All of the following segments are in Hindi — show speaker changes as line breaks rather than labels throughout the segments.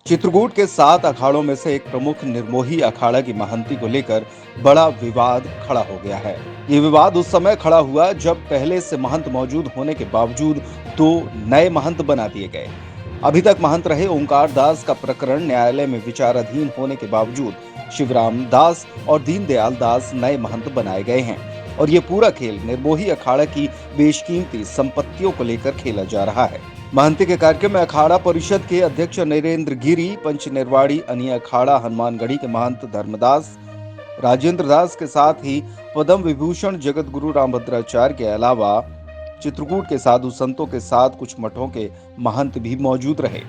चित्रकूट के 7 अखाड़ों में से एक प्रमुख निर्मोही अखाड़ा की महंती को लेकर बड़ा विवाद खड़ा हो गया है। ये विवाद उस समय खड़ा हुआ जब पहले से महंत मौजूद होने के बावजूद 2 नए महंत बना दिए गए। अभी तक महंत रहे ओंकार दास का प्रकरण न्यायालय में विचाराधीन होने के बावजूद शिवराम दास और दीनदयाल दास नए महंत बनाए गए हैं और ये पूरा खेल निर्मोही अखाड़ा की बेशकीमती संपत्तियों को लेकर खेला जा रहा है। महंती के कार्यक्रम में अखाड़ा परिषद के अध्यक्ष नरेंद्र गिरी, पंच निर्वाड़ी अनी अखाड़ा हनुमानगढ़ी के महंत धर्मदास राजेंद्र दास के साथ ही पद्म विभूषण जगत गुरु रामभद्राचार्य के अलावा चित्रकूट के साधु संतों के साथ कुछ मठों के महंत भी मौजूद रहे।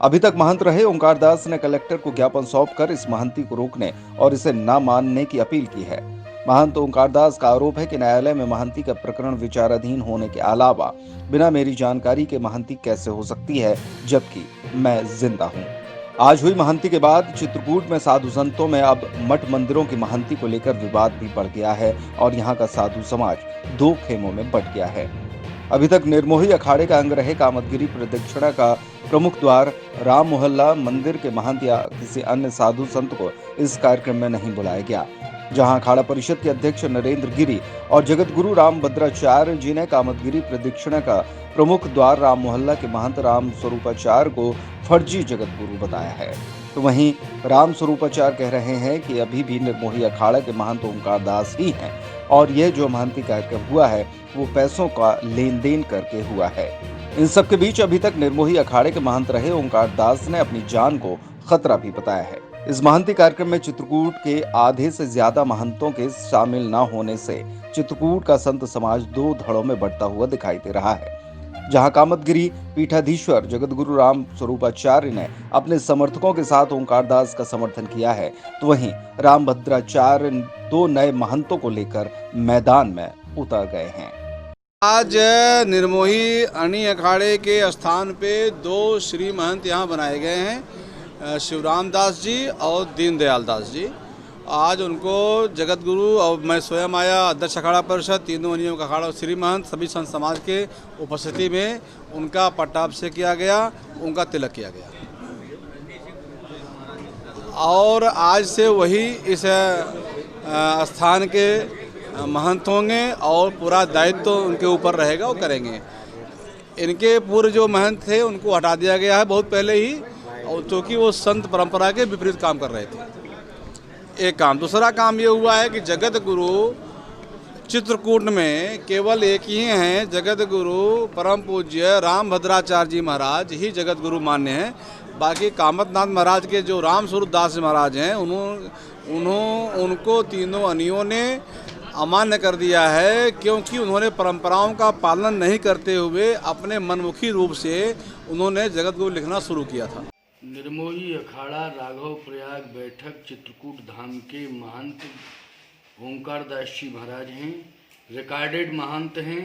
अभी तक महंत रहे ओंकार दास ने कलेक्टर को ज्ञापन सौंपकर इस महंती को रोकने और इसे न मानने की अपील की है। महंत ओंकार दास का आरोप है कि न्यायालय में महंती का प्रकरण विचाराधीन होने के अलावा बिना मेरी जानकारी के महंती कैसे हो सकती है, जबकि मैं जिंदा हूं। आज हुई महंती के बाद चित्रकूट में साधु संतों में अब मठ मंदिरों की महंती को लेकर विवाद भी बढ़ गया है और यहां का साधु समाज 2 खेमों में बंट गया है। अभी तक निर्मोही अखाड़े का अंग रहे कामदगिरी प्रदक्षिणा का प्रमुख द्वार राम मोहल्ला मंदिर के महंत या किसी अन्य साधु संत को इस कार्यक्रम में नहीं बुलाया गया। जहां अखाड़ा परिषद के अध्यक्ष नरेंद्र गिरी और जगत गुरु रामभद्राचार्य जी ने कामदगिरी प्रदक्षिणा का प्रमुख द्वार राम मोहल्ला के महंत राम स्वरूपाचार्य को फर्जी जगत गुरु बताया है, तो वहीं राम स्वरूपाचार्य कह रहे हैं कि अभी भी निर्मोही अखाड़ा के महंत ओंकार दास ही हैं और यह जो महंती कार्यक्रम हुआ है वो पैसों का लेन देन करके हुआ है। इन सब के बीच अभी तक निर्मोही अखाड़े के महंत रहे ओंकार दास ने अपनी जान को खतरा भी बताया है। इस महंती कार्यक्रम में चित्रकूट के आधे से ज्यादा महंतों के शामिल न होने से चित्रकूट का संत समाज 2 धड़ों में बढ़ता हुआ दिखाई दे रहा है। जहां कामदगिरी पीठाधीश्वर जगत गुरु राम स्वरूपाचार्य ने अपने समर्थकों के साथ ओंकार दास का समर्थन किया है, तो वहीं रामभद्राचार्य 2 नए महंतों को लेकर मैदान में उतर गए हैं।
आज निर्मोही अनी अखाड़े के स्थान पे 2 श्री महंत यहाँ बनाए गए हैं, शिवराम दास जी और दीनदयाल दास जी। आज उनको जगत गुरु और मैं स्वयं आया, अध्यक्ष अखाड़ा परिषद, तीनों अनियों का अखाड़ा श्री महंत सभी संत समाज के उपस्थिति में उनका पट्टाभिषेक किया गया, उनका तिलक किया गया और आज से वही इस स्थान के महंत होंगे और पूरा दायित्व तो उनके ऊपर रहेगा, वो करेंगे। इनके पूर्व जो महंत थे उनको हटा दिया गया है बहुत पहले ही, और क्योंकि वो संत परंपरा के विपरीत काम कर रहे थे। एक काम। दूसरा काम ये हुआ है कि जगत गुरु चित्रकूट में केवल एक ही हैं, जगत गुरु परम पूज्य रामभद्राचार्य जी महाराज ही जगत गुरु मान्य हैं। बाकी कामतनाथ महाराज के जो राम स्वरूप दास महाराज हैं उनको तीनों अनियों ने अमान्य कर दिया है, क्योंकि उन्होंने परंपराओं का पालन नहीं करते हुए अपने मनमुखी रूप से उन्होंने जगत गुरु लिखना शुरू किया था।
निर्मोही अखाड़ा राघव प्रयाग बैठक चित्रकूट धाम के महंत ओंकार दास जी महाराज हैं। रिकॉर्डेड महंत हैं,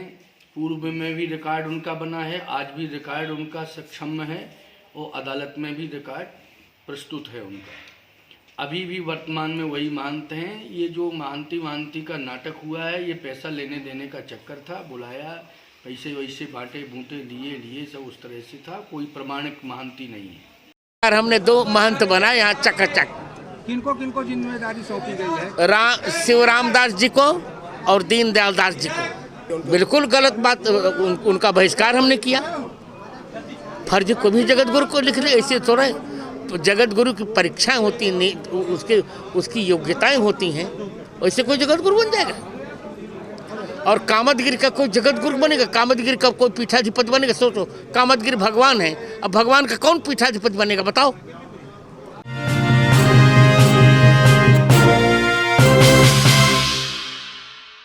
पूर्व में भी रिकॉर्ड उनका बना है, आज भी रिकॉर्ड उनका सक्षम है और अदालत में भी रिकॉर्ड प्रस्तुत है उनका। अभी भी वर्तमान में वही महंत हैं। ये जो महंती का नाटक हुआ है ये पैसा लेने देने का चक्कर था, बुलाया, पैसे वैसे बांटे बूटे लिए सब उस तरह से था, कोई प्रमाणिक महंती नहीं है।
हमने 2 महंत बनाए यहाँ चकाचक।
किनको जिम्मेदारी सौंपी गई है?
शिवराम दास जी को और दीनदयाल दास जी को। बिल्कुल गलत बात, उनका बहिष्कार हमने किया। फर्ज को भी जगत गुरु को लिख दे, ऐसे थोड़ा जगत गुरु की परीक्षाएं होती नहीं, उसकी योग्यताएं होती हैं, वैसे कोई जगत गुरु बन जाएगा? और कामदगिरी का कोई जगत गुरु बनेगा? कामदगिरी का कोई पीठाधिपति बनेगा? सोचो, कामदगिरी भगवान है, अब भगवान का कौन पीठाधिपति बनेगा बताओ?